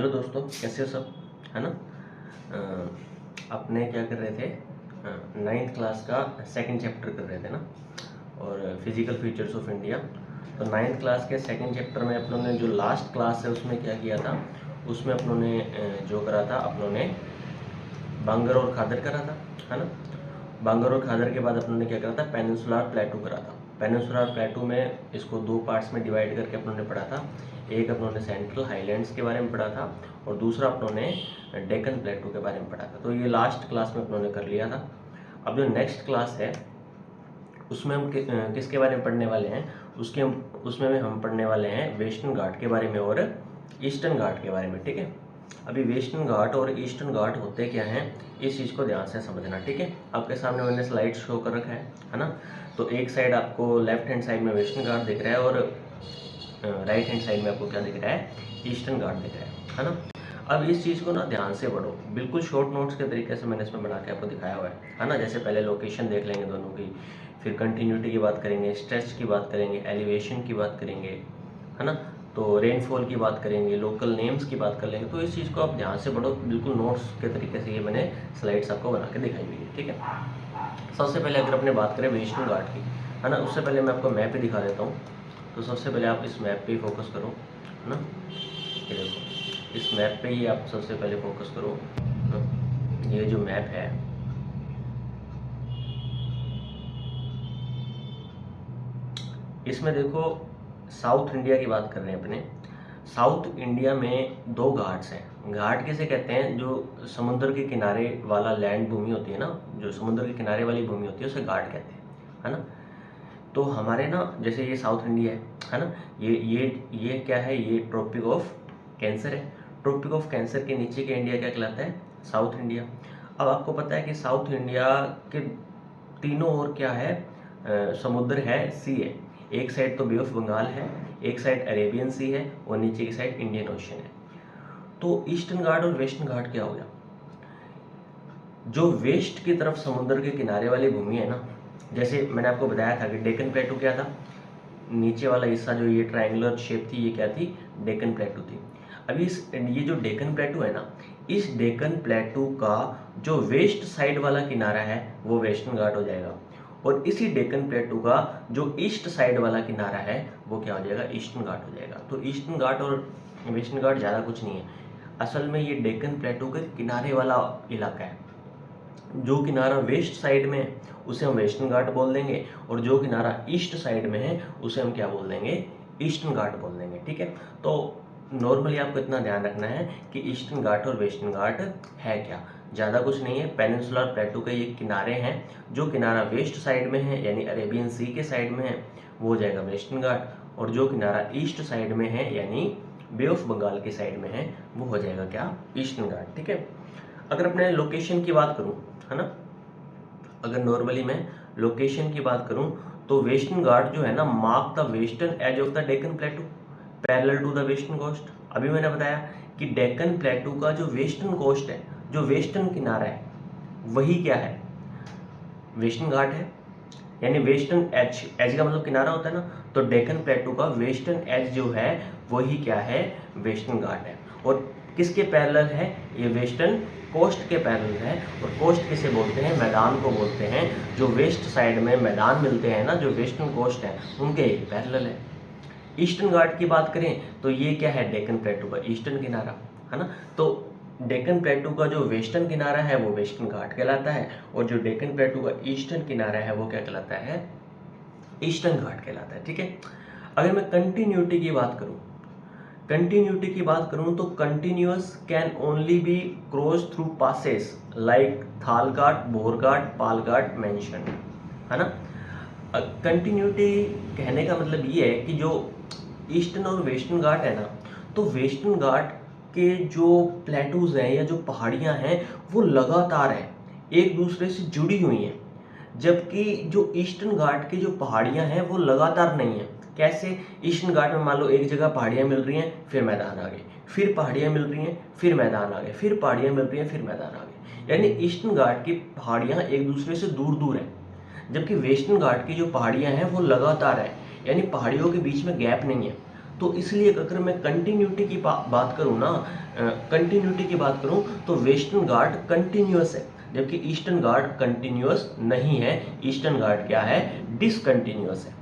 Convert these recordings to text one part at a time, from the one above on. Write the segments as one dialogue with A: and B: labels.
A: Hello दोस्तों, कैसे हो सब, है ना। अपने क्या कर रहे थे, 9th क्लास का सेकंड चैप्टर कर रहे थे ना, और फिजिकल फीचर्स ऑफ इंडिया। तो 9th क्लास के सेकंड चैप्टर में अपनों ने जो लास्ट क्लास है उसमें क्या किया था, उसमें अपनों ने जो करा था, अपनों ने बांगर और खादर करा था, है ना। बांगर और खादर के बाद अपनों ने क्या करा था, पेनिनसुलर प्लेटू करा था। पेनिनसुलर प्लेटू में इसको दो पार्ट्स में डिवाइड करके अपनों ने पढ़ा था। एक अपनों ने सेंट्रल हाईलैंड्स के बारे में पढ़ा था और दूसरा अपनों ने डेक्कन प्लेटू के बारे में पढ़ा था। तो ये लास्ट क्लास में अपनों ने कर लिया था। अब जो नेक्स्ट क्लास है उसमें हम किसके बारे में पढ़ने वाले हैं, उसमें हम पढ़ने वाले हैं वेस्टर्न घाट के बारे में और ईस्टर्न घाट के बारे में, ठीक है। अभी वेस्टर्न घाट और ईस्टर्न घाट होते क्या हैं, इस चीज़ को ध्यान से समझना, ठीक है। आपके सामने मैंने स्लाइड शो कर रखा है ना। तो एक साइड आपको लेफ्ट हैंड साइड में वेस्टर्न घाट दिख रहा है और राइट हैंड साइड में आपको क्या दिख रहा है, ईस्टर्न घाट दिख रहा है ना। अब इस चीज़ को ना ध्यान से पढ़ो, बिल्कुल शॉर्ट नोट्स के तरीके से मैंने इसमें बना के आपको दिखाया हुआ है ना। जैसे पहले लोकेशन देख लेंगे दोनों की, फिर कंटिन्यूटी की बात करेंगे, स्ट्रेच की बात करेंगे, एलिवेशन की बात करेंगे, है ना। तो रेनफॉल की बात करेंगे, लोकल नेम्स की बात कर लेंगे। तो इस चीज़ को आप ध्यान से पढ़ो, बिल्कुल नोट्स के तरीके से ये मैंने स्लाइड्स आपको बना के दिखाई हुई है, ठीक है। सबसे पहले अगर अपने बात करें वेस्टर्न घाट की, है ना, उससे पहले मैं आपको मैप ही दिखा देता हूँ। तो सबसे पहले आप इस मैप पे ही फोकस करो, है ना। ये देखो, इस मैप पे ही आप सबसे पहले फोकस करो ना। ये जो मैप है, इसमें देखो साउथ इंडिया की बात कर रहे हैं अपने। साउथ इंडिया में दो घाट्स हैं। घाट किसे कहते हैं, जो समुद्र के किनारे वाला लैंड भूमि होती है ना, जो समुद्र के किनारे वाली भूमि होती है उसे घाट कहते हैं, है ना। तो हमारे ना, जैसे ये साउथ इंडिया है ना, ये क्या है, ये ट्रॉपिक ऑफ कैंसर है। ट्रॉपिक ऑफ कैंसर के नीचे के इंडिया क्या कहलाता है, साउथ इंडिया। अब आपको पता है कि साउथ इंडिया के तीनों ओर क्या है, समुद्र है, सी है। एक साइड तो बे ऑफ बंगाल है, एक साइड अरेबियन सी है और नीचे की साइड इंडियन ओशन है। तो ईस्टर्न घाट और वेस्टर्न घाट क्या हो गया, जो वेस्ट की तरफ समुद्र के किनारे वाली भूमि है ना, जैसे मैंने आपको बताया था कि डेक्कन प्लेटू क्या था, नीचे वाला हिस्सा जो ये ट्रायंगुलर शेप थी, ये क्या थी, डेक्कन प्लेटू थी। अभी ये जो डेक्कन प्लेटू है ना, इस डेक्कन प्लेटू का जो वेस्ट साइड वाला किनारा है वो वेस्टर्न घाट हो जाएगा, और इसी डेक्कन प्लेटू का जो ईस्ट साइड वाला किनारा है वो क्या हो जाएगा, ईस्टर्न घाट हो जाएगा। तो ईस्टर्न घाट और वेस्टर्न घाट ज़्यादा कुछ नहीं है, असल में ये डेक्कन प्लेटू के किनारे वाला इलाका है। जो किनारा वेस्ट साइड में है उसे हम वेस्टर्न घाट बोल देंगे, और जो किनारा ईस्ट साइड में है उसे हम क्या बोल देंगे, ईस्टर्न घाट बोल देंगे, ठीक है। तो नॉर्मली आपको इतना ध्यान रखना है कि ईस्टर्न घाट और वेस्टर्न घाट है क्या, ज़्यादा कुछ नहीं है। पेनिनसुलर प्लेटू के ये किनारे हैं, जो किनारा वेस्ट साइड में है यानी अरेबियन सी के साइड में है वो हो जाएगा वेस्टर्न घाट, और जो किनारा ईस्ट साइड में है यानी बे ऑफ बंगाल की साइड में है वो हो जाएगा क्या, ईस्टर्न घाट, ठीक है। अगर अपने लोकेशन की बात करूं, है ना, अगर नॉर्मली मैं लोकेशन की बात करूं तो वेस्टर्न घाट जो है ना, mark the western edge of the Deccan plateau parallel to the western coast. अभी मैंने बताया कि डेक्कन प्लेटू का जो वेस्टर्न कोस्ट है, जो वेस्टर्न किनारा है, वही क्या है, वेस्टर्न घाट है। यानी वेस्टर्न एज, एज का मतलब किनारा होता है ना, तो डेक्कन प्लेटू का वेस्टर्न एज जो है वही क्या है, वेस्टर्न घाट है। और किसके पैरेलल है, ये वेस्टर्न कोस्ट के पैरेलल है। और कोस्ट किसे बोलते हैं, मैदान को बोलते हैं। जो वेस्ट साइड में मैदान मिलते हैं ना, जो वेस्टर्न कोस्ट है उनके पैरेलल है। ईस्टर्न घाट की बात करें तो ये क्या है, डेक्कन प्लेटू का ईस्टर्न किनारा, है ना। तो डेक्कन प्लेटू का जो वेस्टर्न किनारा है वो वेस्टर्न घाट कहलाता है, और जो डेक्कन प्लेटू का ईस्टर्न किनारा है वो क्या कहलाता है, ईस्टर्न घाट कहलाता है, ठीक है। अगर मैं कंटिन्यूटी की बात करूं, कंटिन्यूटी की बात करूं तो continuous can only be cross through passes like Thalghat, Borghat, Palghat mention, है ना। कंटिन्यूटी कहने का मतलब ये है कि जो ईस्टर्न और वेस्टर्न घाट है ना, तो वेस्टर्न घाट के जो प्लेटूज हैं या जो पहाड़ियां हैं वो लगातार है, एक दूसरे से जुड़ी हुई हैं, जबकि जो ईस्टर्न घाट की जो पहाड़ियां हैं वो लगातार नहीं है। कैसे, ईस्टर्न घाट में मान लो एक जगह पहाड़ियां मिल रही हैं फिर मैदान आ गए, फिर पहाड़ियां मिल रही हैं फिर मैदान आ गए, फिर पहाड़ियां मिल रही हैं फिर मैदान आ गए, यानी ईस्टर्न घाट की पहाड़ियां एक दूसरे से दूर दूर हैं। जबकि वेस्टर्न घाट की जो पहाड़ियां हैं वो लगातार है, यानी पहाड़ियों के बीच में गैप नहीं है। तो इसलिए अगर मैं कंटिन्यूटी की बात करूँ ना, कंटिन्यूटी की बात करूँ तो वेस्टर्न घाट कंटिन्यूअस है, जबकि ईस्टर्न घाट कंटिन्यूअस नहीं है। ईस्टर्न घाट क्या है, डिसकंटिन्यूअस है।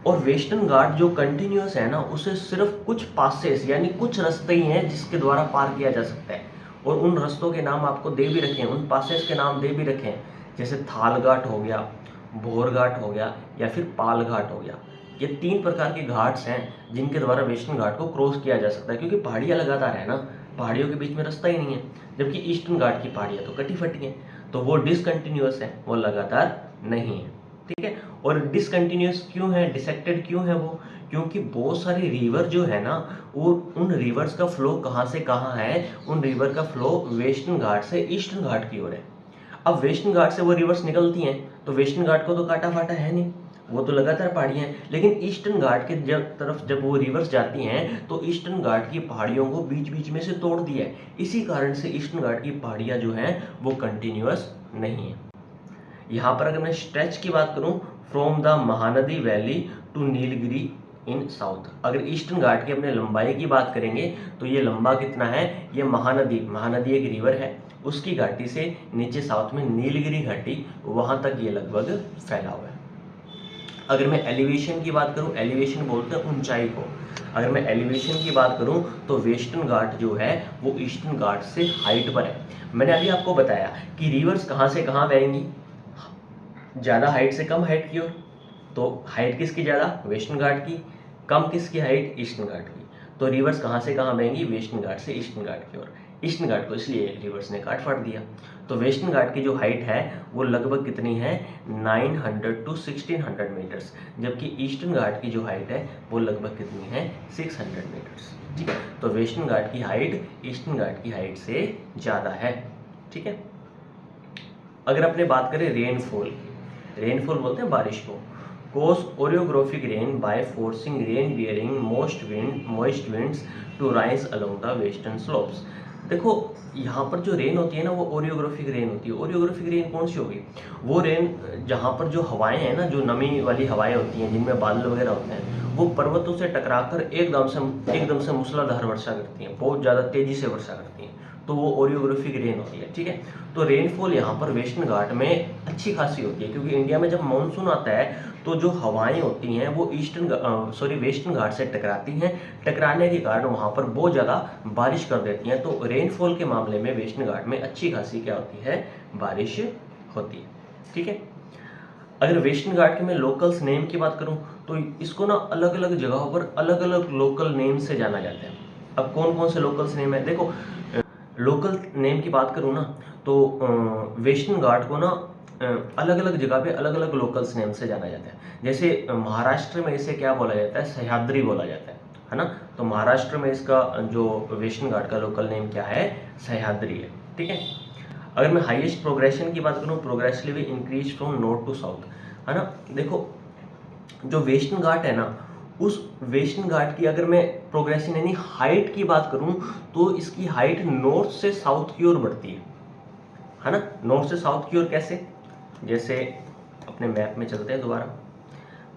A: और वेस्टर्न घाट जो कंटिन्यूअस है ना, उसे सिर्फ कुछ पासेस यानी कुछ रास्ते ही हैं जिसके द्वारा पार किया जा सकता है, और उन रास्तों के नाम आपको दे भी रखे हैं, उन पासेस के नाम दे भी रखे हैं, जैसे थाल घाट हो गया, भोर घाट हो गया, या फिर पाल घाट हो गया। ये 3 प्रकार के घाट्स हैं जिनके द्वारा वेस्टर्न घाट को क्रॉस किया जा सकता है, क्योंकि पहाड़ियाँ लगातार है ना, पहाड़ियों के बीच में रास्ता ही नहीं है। जबकि ईस्टर्न घाट की पहाड़ियाँ तो कटी फटी हैं, तो वो डिसकंटिन्यूअस है, वो लगातार नहीं है। ठीक है। और डिसकंटिन्यूअस क्यों है, डिसेक्टेड क्यों है वो, क्योंकि बहुत सारे रिवर जो है ना, वो उन रिवर्स का फ्लो कहाँ से कहाँ है, उन रिवर का फ्लो वेस्टर्न घाट से ईस्टर्न घाट की ओर है। अब वेस्टर्न घाट से वो रिवर्स निकलती हैं, तो वेस्टर्न घाट को तो काटा फाटा है नहीं, वो तो लगातार पहाड़ियाँ हैं। लेकिन ईस्टर्न घाट के तरफ जब वो रिवर्स जाती हैं, तो ईस्टर्न घाट की पहाड़ियों को बीच बीच में से तोड़ दिया है। इसी कारण से ईस्टर्न घाट की पहाड़ियाँ जो हैं वो कंटिन्यूअस नहीं है। यहाँ पर अगर मैं स्ट्रेच की बात करूँ, from the Mahanadi valley to Nilgiri in south, अगर ईस्टर्न घाट की अपने लंबाई की बात करेंगे तो ये लंबा कितना है, ये महानदी एक रिवर है, उसकी घाटी से नीचे साउथ में नीलगिरी घाटी, वहाँ तक ये लगभग फैला हुआ है। अगर मैं एलिवेशन की बात करूँ, एलिवेशन बोलते हैं ऊंचाई को, अगर मैं एलिवेशन की बात करूँ तो वेस्टर्न घाट जो है वो ईस्टर्न घाट से हाइट पर है। मैंने अभी आपको बताया कि रिवर्स कहाँ से कहाँ बहेंगी, ज़्यादा हाइट से कम हाइट की ओर, तो हाइट किसकी ज़्यादा, वेस्टर्न घाट की, कम किसकी हाइट, ईस्टर्न घाट की। तो रिवर्स कहाँ से कहाँ बहेंगी, वेस्टर्न घाट से ईस्टर्न घाट की ओर। ईस्टर्न घाट को इसलिए रिवर्स ने काट फाड़ दिया। तो वेस्टर्न घाट की जो हाइट है वो लगभग कितनी है, 900 to 1600 मीटर्स, जबकि ईस्टर्न घाट की जो हाइट है वो लगभग कितनी है, 600 मीटर्स। ठीक है। तो वेस्टर्न घाट की हाइट ईस्टर्न घाट की हाइट से ज़्यादा है। ठीक है। अगर अपने बात करें रेनफॉल, रेनफॉल बोलते हैं बारिश को, cause orographic rain by forcing rain bearing moist winds to rise along the western slopes. देखो यहाँ पर जो रेन होती है ना वो ओरियोग्राफिक रेन होती है। ओरियोग्राफिक रेन कौन सी होगी, वो रेन जहाँ पर जो हवाएं हैं ना, जो नमी वाली हवाएं होती हैं जिनमें बादल वगैरह होते हैं, वो पर्वतों से टकराकर एकदम से मूसलाधार वर्षा करती हैं, बहुत ज़्यादा तेजी से वर्षा करती हैं, तो वो ओरियोग्राफिक रेन होती है। ठीक है। तो रेनफॉल यहाँ पर वेस्टर्न घाट में अच्छी खासी होती है, क्योंकि इंडिया में जब मानसून आता है तो जो हवाएं होती हैं वो वेस्टर्न घाट से टकराती हैं, टकराने के कारण वहाँ पर बहुत ज़्यादा बारिश कर देती हैं। तो रेनफॉल के मामले में वेस्टर्न घाट में अच्छी खासी क्या होती है, बारिश होती है। ठीक है। अगर वेस्टर्न घाट के मैं लोकल्स नेम की बात करूं तो इसको ना अलग अलग जगहों पर अलग अलग लोकल नेम से जाना जाता है। अब कौन कौन से लोकल्स नेम है, देखो लोकल नेम की बात करूँ ना तो वेस्टर्न घाट को ना अलग अलग जगह पे अलग अलग लोकल्स नेम से जाना जाता है। जैसे महाराष्ट्र में इसे क्या बोला जाता है, सह्याद्री बोला जाता है ना। तो महाराष्ट्र में इसका जो वेस्टर्न घाट का लोकल नेम क्या है, सह्याद्री है। ठीक है। अगर मैं हाईएस्ट प्रोग्रेशन की बात करूँ, progressively increase from north to south, है ना। देखो जो वेस्टर्न घाट है ना, उस वेस्टर्न घाट की अगर मैं प्रोग्रेशन यानी हाइट की बात करूं तो इसकी हाइट नॉर्थ से साउथ की ओर बढ़ती है ना। नॉर्थ से साउथ की ओर कैसे, जैसे अपने मैप में चलते हैं दोबारा।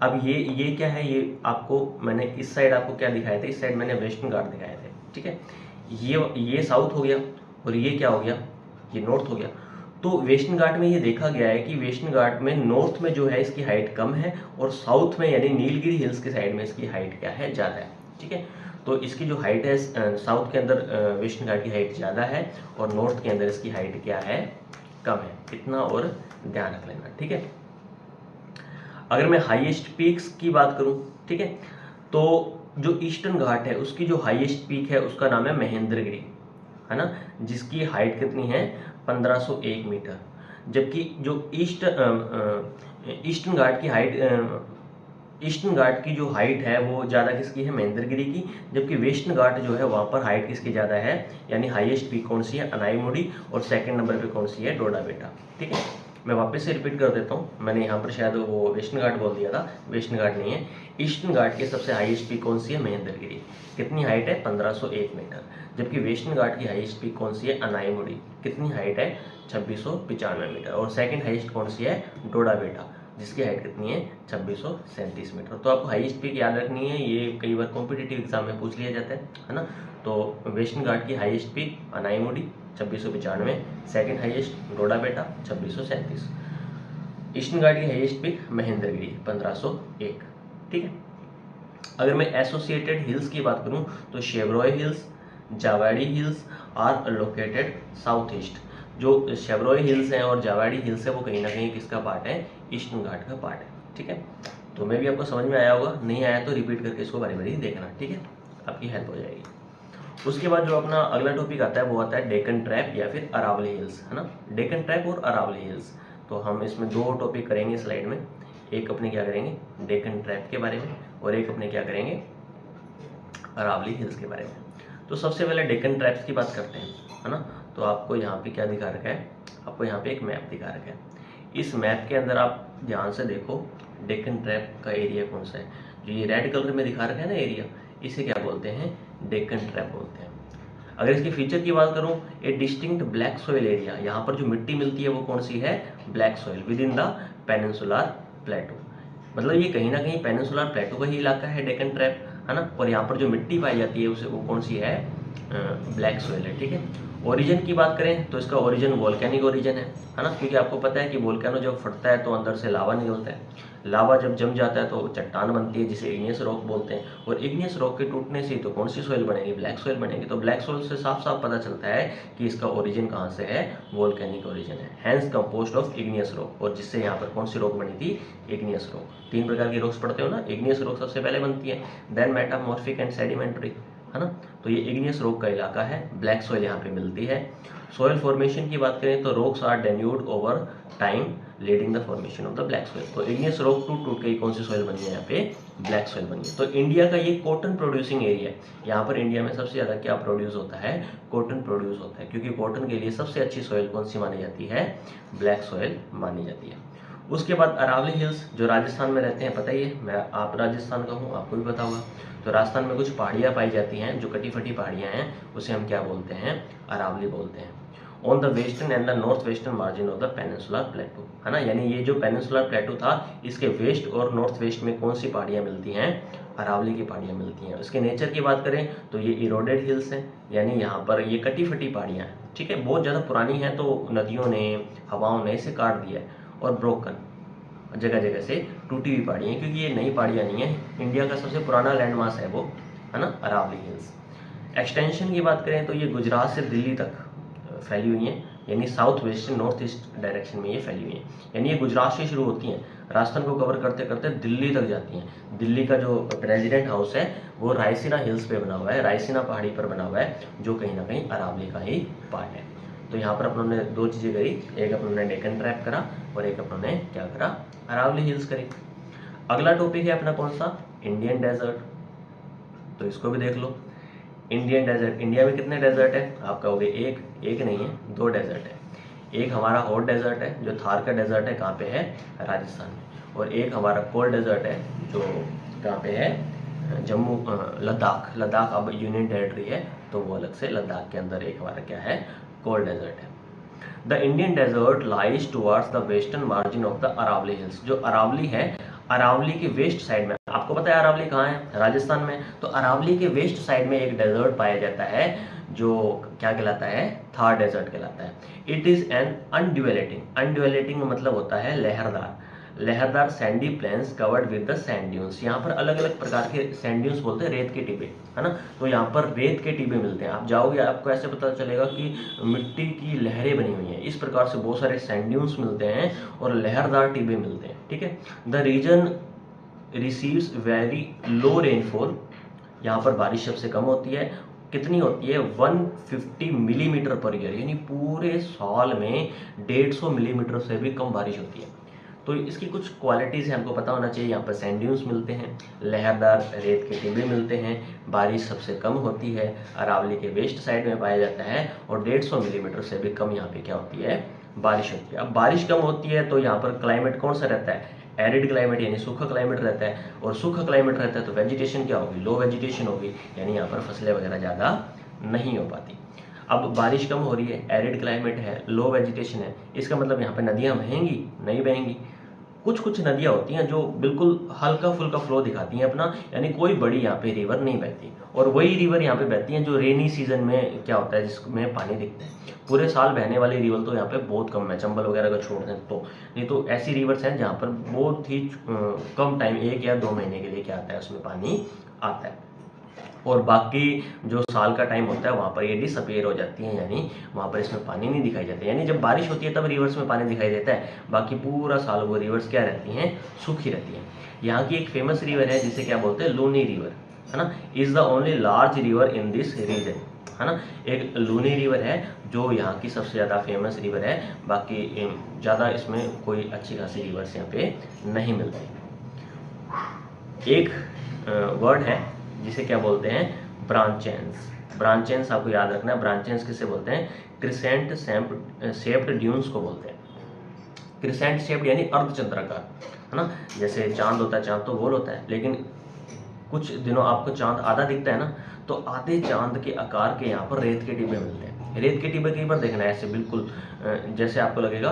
A: अब ये क्या है, ये आपको मैंने इस साइड आपको क्या दिखाया था, इस साइड मैंने वेस्टर्न घाट दिखाए थे। ठीक है। ये साउथ हो गया और ये क्या हो गया, ये नॉर्थ हो गया। तो वेस्टर्न घाट में ये देखा गया है कि वेस्टर्न घाट में नॉर्थ में जो है इसकी हाइट कम है, और साउथ में यानी नीलगिरी हिल्स के साइड में इसकी हाइट क्या है, ज़्यादा है। ठीक है। तो इसकी जो हाइट है साउथ के अंदर वेस्टर्न घाट की हाइट ज़्यादा है, और नॉर्थ के अंदर इसकी हाइट क्या है, कम है। इतना और ध्यान रख लेना। ठीक है। अगर मैं हाईएस्ट पीक्स की बात करूं, ठीक है, तो जो ईस्टर्न घाट है उसकी जो हाईएस्ट पीक है उसका नाम है महेंद्रगिरी, है ना, जिसकी हाइट कितनी है, 1501 मीटर। जबकि जो ईस्टर्न घाट की हाइट ईस्टर्न घाट की जो हाइट है वो ज़्यादा किसकी है, महेंद्रगिरी की। जबकि वेस्टर्न घाट जो है वहाँ पर हाइट किसकी ज़्यादा है, यानी हाईएस्ट पीक कौन सी है, अनाईमुडी, और सेकंड नंबर पे कौन सी है, डोडा बेटा। ठीक है। मैं वापस से रिपीट कर देता हूँ, मैंने यहाँ पर शायद वो वेस्टर्न घाट बोल दिया था, वेस्टर्न घाट नहीं है। ईस्टर्न घाट की सबसे हाईएस्ट पीक कौन सी है, महेंद्रगिरी। कितनी हाइट है, 1501 मीटर। जबकि वेस्टर्न घाट की हाईएस्ट पीक कौन सी है, अनाईमुडी। कितनी हाइट है, 2695 मीटर। और सेकंड हाईएस्ट कौन सी है, डोडा बेटा। जिसकी हाइट कितनी है 2637 मीटर। तो आपको हाईएस्ट पीक याद रखनी है, ये कई बार कॉम्पिटिटिव एग्जाम में पूछ लिया जाता है ना। तो वेस्टर्न घाट की highest peak Anamudi 2695, second highest Doddabetta 2637। Eastern Ghat की हाईएस्ट पीक महेंद्रगिरी 1501। ठीक है। अगर मैं एसोसिएटेड हिल्स की बात करूं तो Shevaroy hills, Javadi hills are located south east. जो शेवरॉय हिल्स हैं और जावाड़ी हिल्स है वो कहीं ना कहीं किसका पार्ट है, ईस्टर्न घाट का पार्ट है। ठीक है। तो मैं भी आपको समझ में आया होगा, नहीं आया तो रिपीट करके इसको बारी बारी देखना। ठीक है, आपकी हेल्प हो जाएगी। उसके बाद जो अपना अगला टॉपिक आता है वो आता है डेक्कन ट्रैप या फिर अरावली हिल्स, है ना। डेक्कन ट्रैप और अरावली हिल्स, तो हम इसमें दो टॉपिक करेंगे स्लाइड में। एक अपने क्या करेंगे डेक्कन ट्रैप के बारे में, और एक अपने क्या करेंगे अरावली हिल्स के बारे में। तो सबसे पहले डेक्कन ट्रैप्स की बात करते हैं, है ना। तो आपको यहाँ पे क्या दिखा रखा है, आपको यहाँ पे एक मैप दिखा रखा है। इस मैप के अंदर आप ध्यान से देखो डेक्कन ट्रैप का एरिया कौन सा है। जो ये रेड कलर में दिखा रखा है ना एरिया, इसे क्या बोलते हैं, डेक्कन ट्रैप बोलते हैं। अगर इसके फीचर की बात करूं, ए डिस्टिंक्ट ब्लैक सॉइल एरिया, यहाँ पर जो मिट्टी मिलती है वो कौन सी है, black soil with in the peninsular प्लेटो। मतलब ये कहीं ना कहीं पेनिनसुलर प्लेटो का ही इलाका है डेक्कन ट्रैप, है ना। और यहाँ पर जो मिट्टी पाई जाती है उसे वो कौन सी है, ब्लैक सॉइल है। ठीक है। ओरिजिन की बात करें तो इसका ओरिजिन वोल्केनिक ओरिजिन है ना। क्योंकि आपको पता है कि वोल्केनो जब फटता है तो अंदर से लावा निकलता है, लावा जब जम जाता है तो चट्टान बनती है जिसे इग्नियस रॉक बोलते हैं, और इग्नियस रॉक के टूटने से तो कौन सी सॉइल बनेगी, ब्लैक सॉइल बनेगी। तो ब्लैक सॉइल से साफ साफ पता चलता है कि इसका ओरिजिन कहाँ से है, वोल्केनिक ओरिजिन है, hence composed of igneous rock. और जिससे यहाँ पर कौन सी रॉक बनी थी, इग्नियस रॉक। तीन प्रकार की रॉक्स पढ़ते हो ना, इग्नियस रॉक सबसे पहले बनती है, देन मेटामॉर्फिक एंड सेडिमेंट्री, है ना। तो ये इग्नियस रॉक का इलाका है, ब्लैक सॉइल यहाँ पे मिलती है। सॉइल फॉर्मेशन की बात करें तो rocks are denuded over time leading the formation of the black soil. तो इग्नियस रॉक टूट टूट के कौन सी सॉइल बनी है, यहाँ पे ब्लैक सॉइल बनी है। तो इंडिया का ये कॉटन प्रोड्यूसिंग एरिया है। यहाँ पर इंडिया में सबसे ज्यादा क्या प्रोड्यूस होता है, कॉटन प्रोड्यूस होता है, क्योंकि कॉटन के लिए सबसे अच्छी सॉइल कौन सी मानी जाती है, ब्लैक सॉइल मानी जाती है। उसके बाद अरावली हिल्स जो राजस्थान में रहते हैं, पता ही है, मैं आप राजस्थान का हूँ, आपको भी पता होगा। तो राजस्थान में कुछ पहाड़ियाँ पाई जाती हैं जो कटी फटी पहाड़ियाँ हैं, उसे हम क्या बोलते हैं, अरावली बोलते हैं। On the western and the north western margin of the peninsular प्लेटो, है ना। यानी ये जो पेनिनसुलर प्लेटो था, इसके वेस्ट और नॉर्थ वेस्ट में कौन सी पहाड़ियाँ मिलती हैं, अरावली की पहाड़ियाँ मिलती हैं। उसके नेचर की बात करें तो ये इरोडेड हिल्स हैं, यानी यहाँ पर ये कटी फटी पहाड़ियाँ हैं। ठीक है, बहुत ज़्यादा पुरानी है तो नदियों ने, हवाओं ने इसे काट दिया है, और ब्रोकन जगह जगह से टूटी हुई पहाड़ियाँ हैं, क्योंकि ये नई पहाड़ियाँ नहीं है। इंडिया का सबसे पुराना लैंडमार्क है वो, है ना, अरावली हिल्स। एक्सटेंशन की बात करें तो ये गुजरात से दिल्ली तक फैली हुई हैं, यानी south west north east direction में ये फैली हुई हैं। यानी ये गुजरात से शुरू होती हैं, राजस्थान को कवर करते करते दिल्ली तक जाती हैं। दिल्ली का जो प्रेसिडेंट हाउस है वो रायसीना हिल्स पे बना हुआ है, रायसीना पहाड़ी पर बना हुआ है, जो कहीं ना कहीं अरावली का ही पार्ट है। तो यहाँ पर अपनों ने दो चीज़ें करी, एक अपनों ने डेक्कन ट्रैप करा और एक अपनों ने क्या करा, अरावली हिल्स करी। अगला टॉपिक है अपना कौन सा, इंडियन डेजर्ट। तो इसको भी देख लो। इंडियन डेजर्ट, इंडिया में कितने डेजर्ट है, आप कहोगे एक नहीं है, दो डेजर्ट है। एक हमारा हॉट डेजर्ट है जो थार का डेजर्ट है, कहाँ पे है, राजस्थान में। और एक हमारा कोल्ड डेजर्ट है जो कहाँ पे है, जम्मू लद्दाख। लद्दाख अब यूनियन टेरिटरी है तो वो अलग से, लद्दाख के अंदर एक हमारा क्या है, कोल्ड डेजर्ट है। The Indian desert lies towards the western margin of the Aravalli hills. जो अरावली है, अरावली के वेस्ट साइड में, आपको पता है अरावली कहाँ है, राजस्थान में। तो अरावली के वेस्ट साइड में एक डेजर्ट पाया जाता है जो क्या कहलाता है, थार डेजर्ट कहलाता है। It is an undulating, undulating मतलब होता है लहरदार, लहरदार sandy plains covered with the sand dunes. यहाँ पर अलग अलग प्रकार के सैंड ड्यून्स बोलते हैं, रेत के टिब्बे, है ना। तो यहाँ पर रेत के टिब्बे मिलते हैं, आप जाओगे आपको ऐसे पता चलेगा कि मिट्टी की लहरें बनी हुई हैं। इस प्रकार से बहुत सारे सैंड ड्यून्स मिलते हैं और लहरदार टिब्बे मिलते हैं। ठीक है। The region receives very low rainfall, यहाँ पर बारिश सबसे कम होती है। कितनी होती है, 150 मिलीमीटर पर ईयर, यानी पूरे साल में 150 मिलीमीटर से भी कम बारिश होती है। तो इसकी कुछ क्वालिटीज़ है, हमको पता होना चाहिए। यहाँ पर सैंड ड्यून्स मिलते हैं, लहरदार रेत के टिब्बे मिलते हैं, बारिश सबसे कम होती है, अरावली के वेस्ट साइड में पाया जाता है, और 150 मिलीमीटर से भी कम यहाँ पे क्या होती है, बारिश होती है। अब बारिश कम होती है तो यहाँ पर क्लाइमेट कौन सा रहता है, एरिड क्लाइमेट, यानी सूखा क्लाइमेट रहता है। और सूखा क्लाइमेट रहता है तो वेजिटेशन क्या होगी, लो वेजिटेशन होगी, यानी यहाँ पर फसलें वगैरह ज़्यादा नहीं हो पाती। अब बारिश कम हो रही है, एरिड क्लाइमेट है, लो वेजिटेशन है, इसका मतलब यहाँ पर नदियाँ बहेंगी, नहीं बहेंगी। कुछ कुछ नदियाँ होती हैं जो बिल्कुल हल्का फुल्का फ्लो दिखाती हैं अपना, यानी कोई बड़ी यहाँ पे रिवर नहीं बहती, और वही रिवर यहाँ पे बहती हैं जो रेनी सीजन में क्या होता है जिसमें पानी दिखता है। पूरे साल बहने वाली रिवर तो यहाँ पे बहुत कम है, चंबल वगैरह का छोड़ दें तो, नहीं तो ऐसी रिवर्स हैं जहाँ पर बहुत ही कम टाइम, 1 या 2 महीने के लिए क्या आता है उसमें पानी आता है, और बाकी जो साल का टाइम होता है वहाँ पर ये डिसअपियर हो जाती है, यानी वहाँ पर इसमें पानी नहीं दिखाई देता। यानी जब बारिश होती है तब रिवर्स में पानी दिखाई देता है, बाकी पूरा साल वो रिवर्स क्या रहती हैं, सूखी रहती हैं। यहाँ की एक फेमस रिवर है जिसे क्या बोलते हैं, लूनी रिवर, है ना, is the only large river in this region, है ना। एक लूनी रिवर है जो यहाँ की सबसे ज़्यादा फेमस रिवर है, बाकी ज़्यादा इसमें कोई अच्छी खासी रिवर्स यहाँ पे नहीं मिलती। एक वर्ड है जिसे क्या बोलते हैं, ब्रांचेंस। ब्रांचेंस आपको याद रखना है, ब्रांचेंस किसे बोलते हैं, क्रिसेंट शेप्ड ड्यून्स को बोलते हैं। क्रिसेंट शेप्ड यानी अर्धचंद्राकार, है ना, जैसे चांद होता है, चांद तो गोल होता है, लेकिन कुछ दिनों आपको चांद आधा दिखता है ना, तो आधे चांद के आकार के यहाँ पर रेत के डिब्बे मिलते हैं। रेत के डिब्बे कई बार देखना है ऐसे बिल्कुल जैसे आपको लगेगा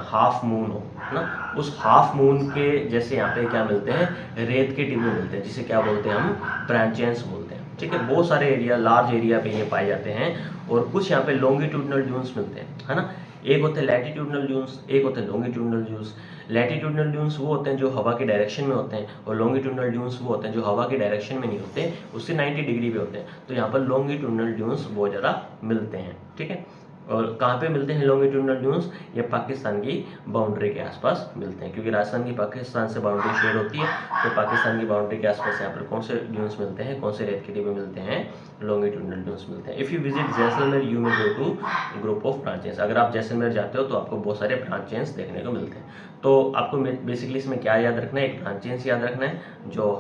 A: हाफ मून हो, है ना, उस हाफ मून के जैसे यहाँ पे क्या मिलते हैं, रेत के डिब्बे मिलते हैं, जिसे क्या बोलते हैं हम, ब्रांचेंस बोलते हैं। ठीक है, बहुत सारे एरिया, लार्ज एरिया पे ये पाए जाते हैं, और कुछ यहाँ पे लॉन्गिट्यूडनल ड्यून्स मिलते हैं, है ना। एक होते हैं लैटिट्यूडनल ड्यून्स, एक होते हैं लॉन्गिट्यूडनल ड्यून्स। लैटिट्यूडनल ड्यून्स वो होते हैं जो हवा की डायरेक्शन में होते हैं, और लॉन्गिट्यूडनल ड्यून्स वो होते हैं जो हवा की डायरेक्शन में नहीं होते, उससे 90 डिग्री पे होते हैं। तो यहाँ पर लॉन्गिट्यूडनल ड्यून्स बहुत ज़्यादा मिलते हैं। ठीक है, और कहाँ पे मिलते हैं लॉन्गिट्यूडनल ड्यून्स, ये पाकिस्तान की बाउंड्री के आसपास मिलते हैं, क्योंकि राजस्थान की पाकिस्तान से बाउंड्री शेयर होती है, तो पाकिस्तान की बाउंड्री के आसपास यहाँ पर कौन से ड्यून्स मिलते हैं, कौन से रेत के डिब्बे मिलते हैं, लॉन्गिट्यूडनल ड्यून्स मिलते हैं। If you visit Jaisalmer you may go to group of barchans. अगर आप जैसलमेर जाते हो तो आपको बहुत सारे ब्रांचेस देखने को मिलते हैं। तो आपको बेसिकली इसमें क्या याद रखना है, एक ब्रांचेस याद रखना है जो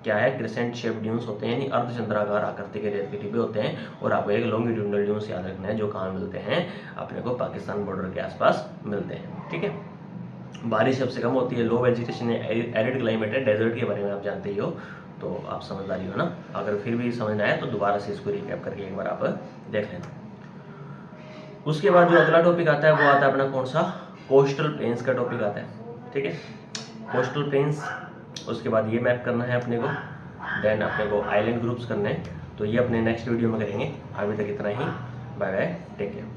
A: क्या है, क्रिसेंट शेप ड्यून्स होते हैं, यानी अर्धचंद्राकार आकृति के रेत के डिब्बे होते हैं, और आपको एक लॉन्गिट्यूडनल ड्यून्स याद रखना है जो कहाँ मिलते हैं, अपने को पाकिस्तान बॉर्डर के आसपास मिलते हैं। ठीक है, बारिश सबसे कम होती है, लो वेजिटेशन है, एरिड क्लाइमेट है, डेजर्ट के बारे में आप जानते ही हो, तो आप समझदारी हो ना। अगर फिर भी समझना है तो दोबारा से इसको रिकैप करके एक बार आप देख लेना। उसके बाद जो अगला टॉपिक आता है वो आता है अपना कौन सा, कोस्टल प्लेन्स का टॉपिक आता है। ठीक है, कोस्टल प्लेन्स, उसके बाद ये मैप करना है अपने को, देन अपने को आइलैंड ग्रुप्स करने हैं, तो ये अपने नेक्स्ट वीडियो में करेंगे। अभी तक इतना ही, बाय बाय, टेक केयर।